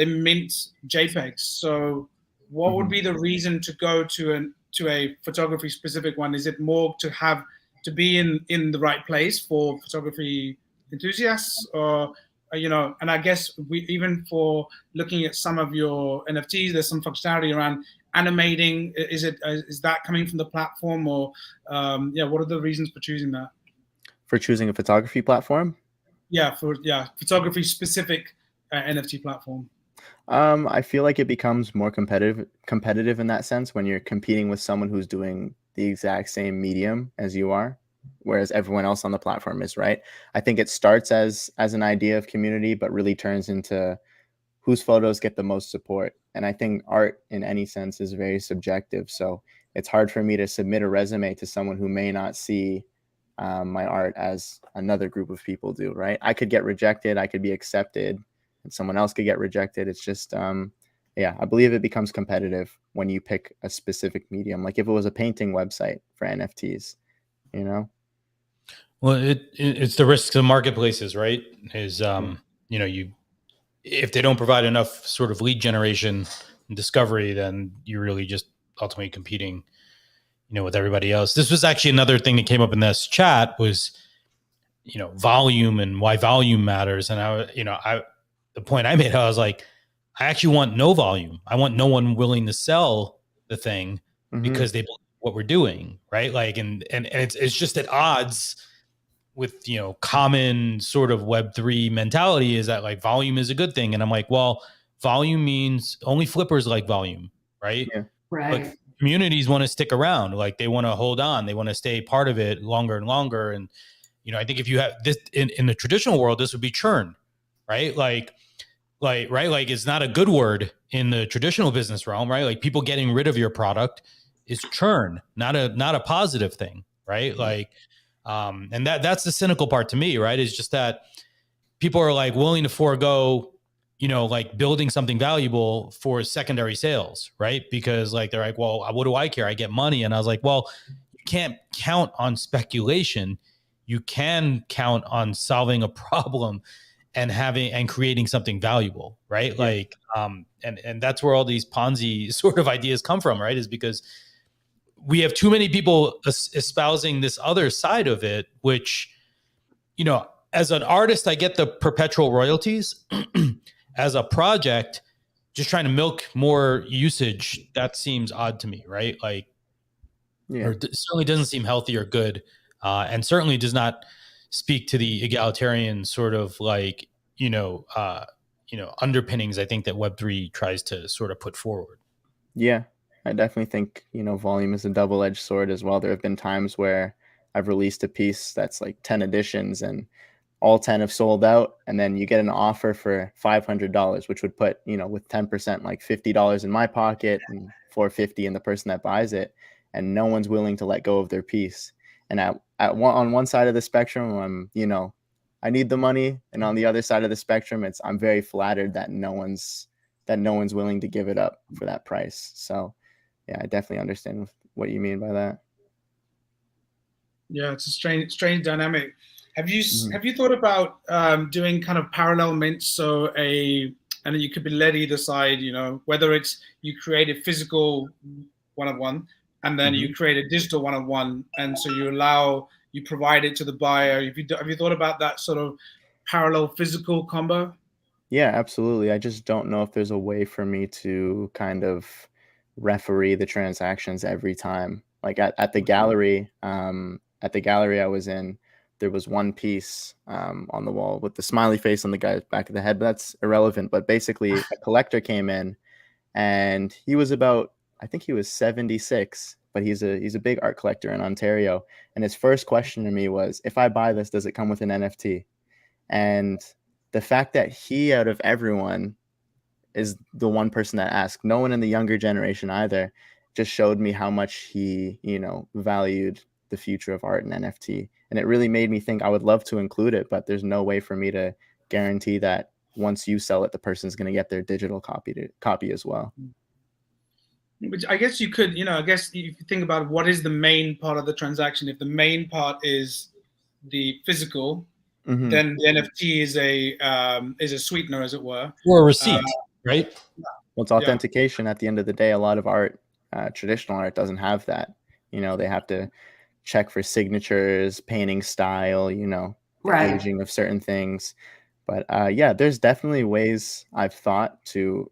mint JPEGs. So, what would be the reason to go to a photography specific one? Is it more to be in the right place for photography enthusiasts, or and I guess even for looking at some of your NFTs, there's some functionality around animating. Is that coming from the platform, or what are the reasons for choosing that? For choosing a photography platform? Yeah, photography specific NFT platform. I feel like it becomes more competitive in that sense when you're competing with someone who's doing the exact same medium as you are, whereas everyone else on the platform is, right? I think it starts as an idea of community, but really turns into whose photos get the most support. And I think art in any sense is very subjective. So it's hard for me to submit a resume to someone who may not see my art as another group of people do, right? I could get rejected, I could be accepted, and someone else could get rejected. It's just, I believe it becomes competitive when you pick a specific medium. Like if it was a painting website for NFTs, Well, it's the risks of marketplaces, right? If they don't provide enough sort of lead generation and discovery, then you're really just ultimately competing, with everybody else. This was actually another thing that came up in this chat was, volume and why volume matters. And the point I made, I was like, I actually want no volume. I want no one willing to sell the thing Mhm. because they believe what we're doing, right? Like, and it's just at odds with, you know, common sort of Web3 mentality is that like volume is a good thing. And I'm like, well, volume means only flippers like volume, right? Yeah. Right. But communities want to stick around, like they want to hold on, they want to stay part of it longer and longer. And, you know, I think if you have this in the traditional world, this would be churn, right? Like, right, like it's not a good word in the traditional business realm, right? Like people getting rid of your product is churn, not a positive thing, right? Like, and that's the cynical part to me, right? Is just that people are like willing to forego, you know, like building something valuable for secondary sales, right? Because like they're like, well, what do I care? I get money. And I was like, well, you can't count on speculation. You can count on solving a problem and having and creating something valuable, right? Yeah. Like, and that's where all these Ponzi sort of ideas come from, right? Is because we have too many people espousing this other side of it, which, you know, as an artist, I get the perpetual royalties. As a project, just trying to milk more usage, that seems odd to me, right? Like, Yeah. or certainly doesn't seem healthy or good, and certainly does not speak to the egalitarian sort of like, underpinnings I think that Web3 tries to sort of put forward. Yeah, I definitely think, you know, volume is a double-edged sword as well. There have been times where I've released a piece that's like 10 editions and all 10 have sold out, and then you get an offer for $500, which would put, you know, with 10%, like $50 in my pocket and $450 in the person that buys it, and no one's willing to let go of their piece. And on one side of the spectrum, I'm, you know, I need the money, and on the other side of the spectrum, I'm very flattered that no one's willing to give it up for that price. So yeah, I definitely understand what you mean by that. Yeah, it's a strange dynamic. Have you thought about doing kind of parallel mints, so and you could be led either side, you know, whether it's you create a physical one-of-one and then you create a digital one-of-one, and so you provide it to the buyer. Have you thought about that sort of parallel physical combo? Yeah, absolutely. I just don't know if there's a way for me to kind of referee the transactions every time. Like at the gallery, I was in, there was one piece on the wall with the smiley face on the guy's back of the head, but that's irrelevant. But basically, a collector came in, and he was about, I think he was 76, but he's a big art collector in Ontario. And his first question to me was, if I buy this, does it come with an NFT? And the fact that he, out of everyone, is the one person that asked, no one in the younger generation either, just showed me how much he, you know, valued the future of art and NFT. And it really made me think I would love to include it, but there's no way for me to guarantee that once you sell it, the person's going to get their digital copy as well. Which I guess you could, you know, I guess if you think about what is the main part of the transaction, if the main part is the physical, then the NFT is a sweetener, as it were, or a receipt, right? Well, it's authentication at the end of the day. A lot of art, traditional art, doesn't have that. You know, they have to check for signatures, painting style, you know, aging of certain things. But yeah, there's definitely ways I've thought to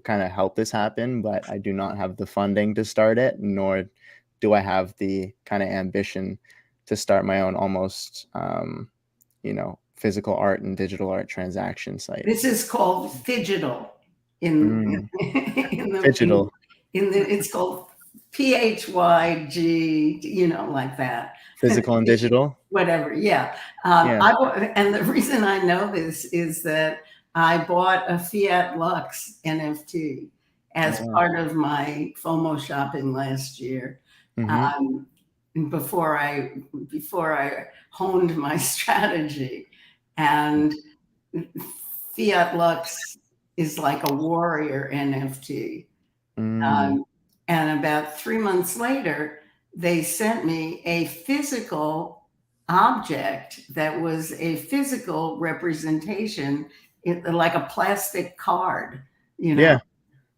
kind of help this happen, but I do not have the funding to start it, nor do I have the kind of ambition to start my own almost, you know, physical art and digital art transaction site. This is called Phygital. Phygital. It's called PHYG, you know, like that. Physical and digital? Whatever, yeah. And the reason I know this is that I bought a Fiat Lux NFT as part of my FOMO shopping last year. Before I honed my strategy. And Fiat Lux is like a warrior NFT. And about 3 months later, they sent me a physical object that was a physical representation, like a plastic card, you know? Yeah,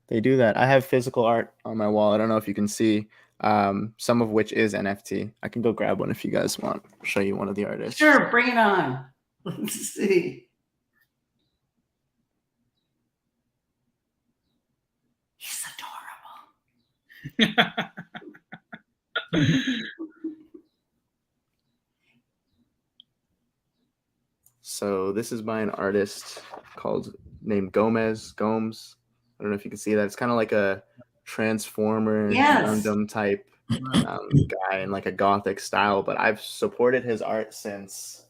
they do that. I have physical art on my wall. I don't know if you can see, some of which is NFT. I can go grab one if you guys want. I'll show you one of the artists. Sure, bring it on. Let's see. He's adorable. So this is by an artist named Gomes. I don't know if you can see that. It's kind of like a Transformer Gundam type guy in like a gothic style, but I've supported his art since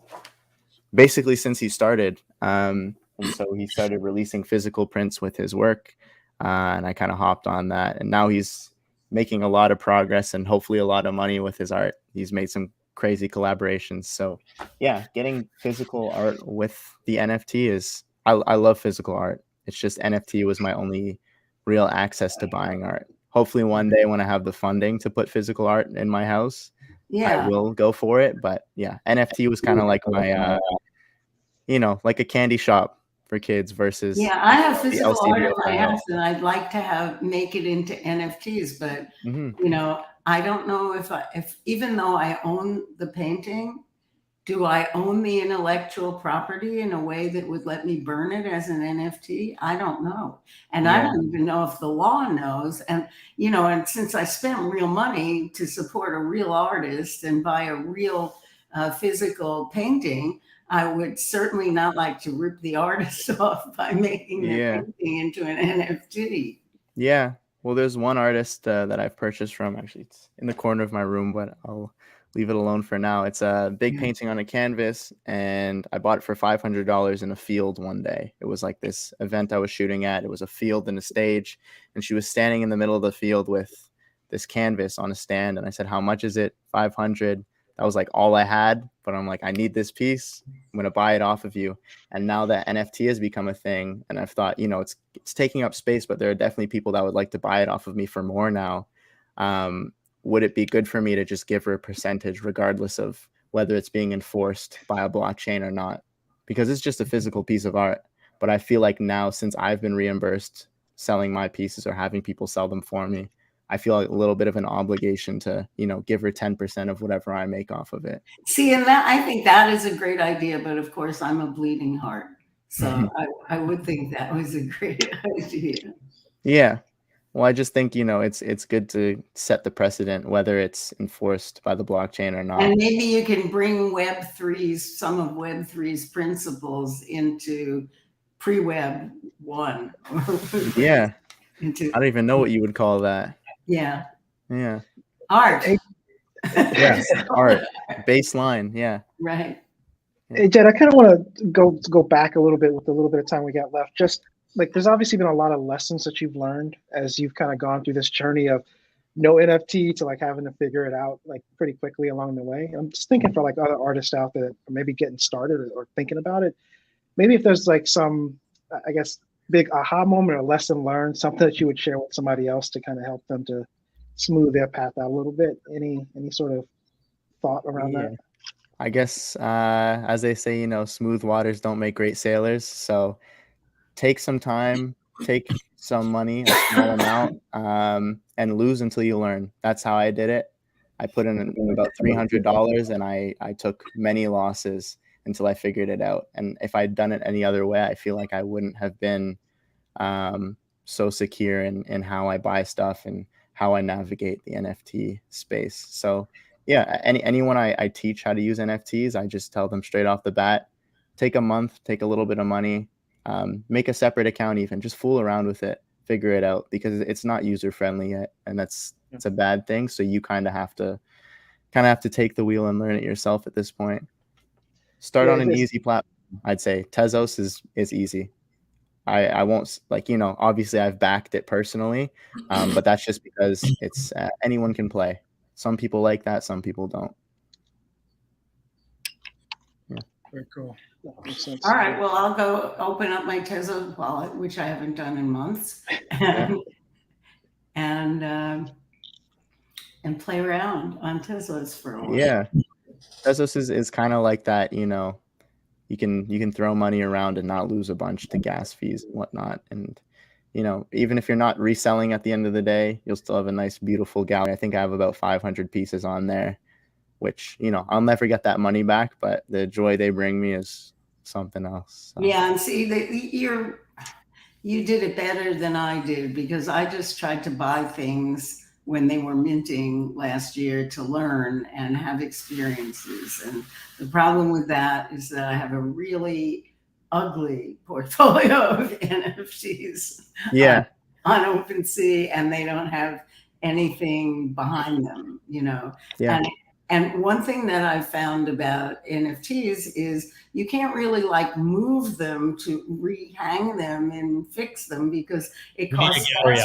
he started. And so he started releasing physical prints with his work, and I kind of hopped on that. And now he's making a lot of progress and hopefully a lot of money with his art. He's made some crazy collaborations. So yeah, getting physical art with the NFT is, I love physical art. It's just NFT was my only real access to buying art. Hopefully one day when I have the funding to put physical art in my house, I will go for it. But yeah, NFT was kind of like my, like a candy shop for kids versus I have physical art in my house, and I'd like to make it into NFTs, but I don't know if even though I own the painting, do I own the intellectual property in a way that would let me burn it as an NFT? I don't know. And I don't even know if the law knows. And, and since I spent real money to support a real artist and buy a real physical painting, I would certainly not like to rip the artist off by making the painting into an NFT. Yeah. Well, there's one artist that I've purchased from. Actually, it's in the corner of my room, but I'll leave it alone for now. It's a big painting on a canvas, and I bought it for $500 in a field one day. It was like this event I was shooting at. It was a field and a stage, and she was standing in the middle of the field with this canvas on a stand. And I said, "How much is it?" $500. That was like all I had, but I'm like, I need this piece. I'm going to buy it off of you. And now that NFT has become a thing, and I've thought, it's taking up space, but there are definitely people that would like to buy it off of me for more now. Would it be good for me to just give her a percentage regardless of whether it's being enforced by a blockchain or not? Because it's just a physical piece of art. But I feel like now, since I've been reimbursed selling my pieces or having people sell them for me, I feel like a little bit of an obligation to, give her 10% of whatever I make off of it. See, and I think that is a great idea, but of course I'm a bleeding heart. So I would think that was a great idea. Yeah. Well, I just think, it's good to set the precedent, whether it's enforced by the blockchain or not. And maybe you can bring some of Web3's principles into pre-Web 1. Yeah. I don't even know what you would call that. Yeah. Yeah. Art. Yeah. Art. Baseline. Yeah. Right. Hey, Jed, I kind of want to go back a little bit with the little bit of time we got left. Just like there's obviously been a lot of lessons that you've learned as you've kind of gone through this journey of no NFT to like having to figure it out like pretty quickly along the way. I'm just thinking for like other artists out there that are maybe getting started or thinking about it. Maybe if there's like some, I guess, big aha moment or lesson learned, something that you would share with somebody else to kind of help them to smooth their path out a little bit. Any sort of thought around that? I guess, as they say, smooth waters don't make great sailors. So take some time, take some money, a small amount, and lose until you learn. That's how I did it. I put in about $300, and I took many losses until I figured it out. And if I'd done it any other way, I feel like I wouldn't have been so secure in how I buy stuff and how I navigate the NFT space. So yeah, anyone I teach how to use NFTs, I just tell them straight off the bat, take a month, take a little bit of money, make a separate account, even just fool around with it, figure it out, because it's not user friendly yet, and it's a bad thing. So you kind of have to take the wheel and learn it yourself at this point. Start on an easy platform. I'd say Tezos is easy. I won't obviously I've backed it personally, but that's just because it's anyone can play. Some people like that, some people don't. Yeah. Very cool. All right. Well, I'll go open up my Tezos wallet, which I haven't done in months, and play around on Tezos for a while. Yeah, Tezos is kind of like that. You can throw money around and not lose a bunch to gas fees and whatnot. And even if you're not reselling at the end of the day, you'll still have a nice, beautiful gallery. I think I have about 500 pieces on there, which I'll never get that money back, but the joy they bring me is something else. So. Yeah, and see, you did it better than I did, because I just tried to buy things when they were minting last year to learn and have experiences. And the problem with that is that I have a really ugly portfolio of NFTs on OpenSea, and they don't have anything behind them, you know. And one thing that I found about NFTs is you can't really like move them to rehang them and fix them because it costs gas.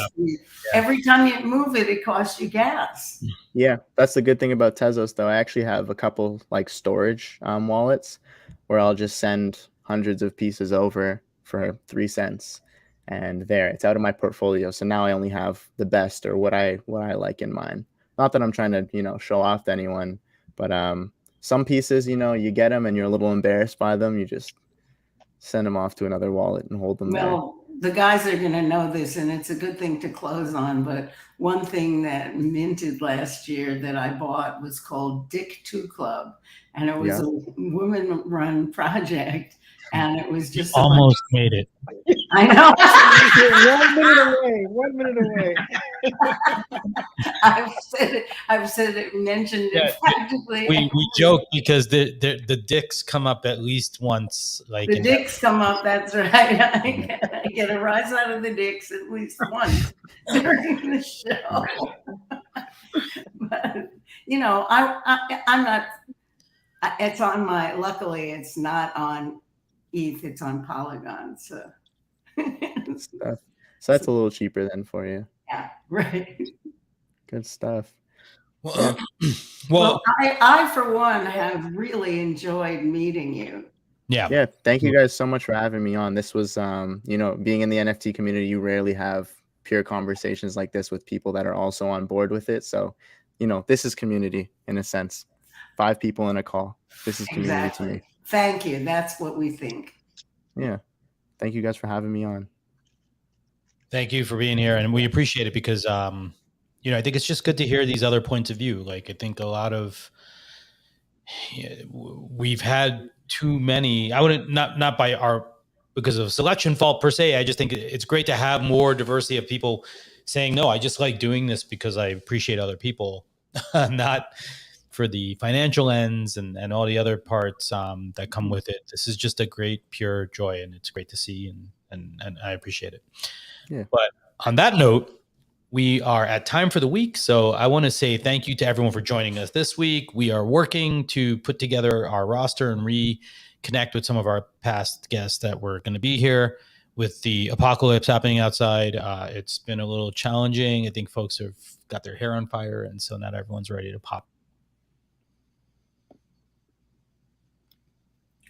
Every time you move it, it costs you gas. Yeah, that's the good thing about Tezos, though. I actually have a couple like storage wallets where I'll just send hundreds of pieces over for 3 cents, and there, it's out of my portfolio. So now I only have the best or what I like in mind. Not that I'm trying to, you know, show off to anyone, but some pieces, you know, you get them and you're a little embarrassed by them. You just send them off to another wallet and hold them there. The guys are going to know this, and it's a good thing to close on. But one thing that minted last year that I bought was called Dick 2 Club, and it was a woman-run project. And it was just almost made it. I know. 1 minute away. I've said it, mentioned it practically. We joke because the dicks come up at least once. Like the dicks come up. That's right. I get a rise out of the dicks at least once during the show. But you know, I'm not. It's on my. Luckily, it's not on ETH, it's on Polygon, so that's a little cheaper then for you. Yeah, right. Good stuff. Well, I for one have really enjoyed meeting you. Yeah. Thank you guys so much for having me on. This was, you know, being in the NFT community, you rarely have pure conversations like this with people that are also on board with it. So, you know, this is community in a sense. 5 people in a call. This is community to me. Thank you. That's what we think. Yeah. Thank you guys for having me on. Thank you for being here. And we appreciate it because, you know, I think it's just good to hear these other points of view. Like, I think a lot of, we've had too many, I wouldn't, not by our, because of selection fault per se. I just think it's great to have more diversity of people saying, no, I just like doing this because I appreciate other people, not for the financial ends and all the other parts that come with it. This is just a great pure joy, and it's great to see, and I appreciate it. Yeah. But on that note, we are at time for the week. So I want to say thank you to everyone for joining us this week. We are working to put together our roster and reconnect with some of our past guests that were going to be here. With the apocalypse happening outside, it's been a little challenging. I think folks have got their hair on fire, and so not everyone's ready to pop.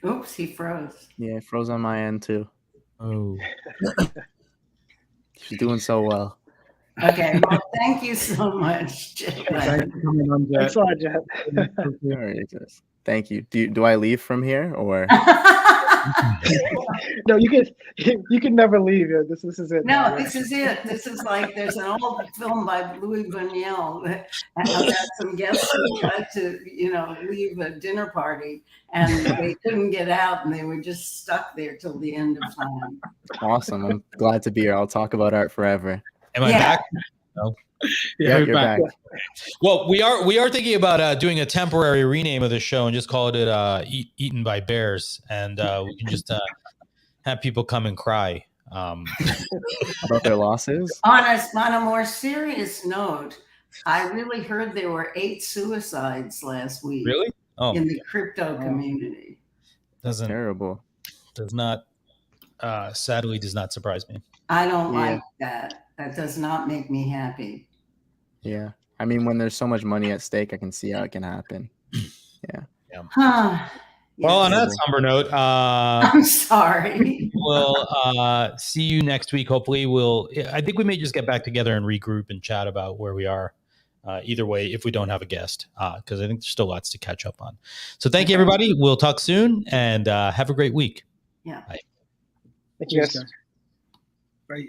Oops, he froze. Yeah, it froze on my end too. Oh. She's doing so well. Okay, well, thank you so much, Jetlag. Thanks a lot, Jet. Thank you. Do I leave from here or? No, you can never leave. This is it. No, this is it. This is like there's an old film by Louis Buñuel about some guests who tried to, you know, leave a dinner party and they couldn't get out and they were just stuck there till the end of time. Awesome. I'm glad to be here. I'll talk about art forever. Am I back? No. Yeah, you're back. Well, we are thinking about doing a temporary rename of the show and just call it Eaten by Bears, and we can just have people come and cry about their losses. On a more serious note, I really heard there were 8 suicides last week. Really? Oh. In the crypto community. Doesn't terrible. Does not sadly does not surprise me. I don't like that. That does not make me happy. Yeah. I mean, when there's so much money at stake, I can see how it can happen. Yeah. Huh. Well, on that somber note, I'm sorry. We'll see you next week. Hopefully I think we may just get back together and regroup and chat about where we are. Either way, if we don't have a guest, because I think there's still lots to catch up on. So thank you, everybody. We'll talk soon, and have a great week. Yeah. Bye. Thank you, guys. Bye.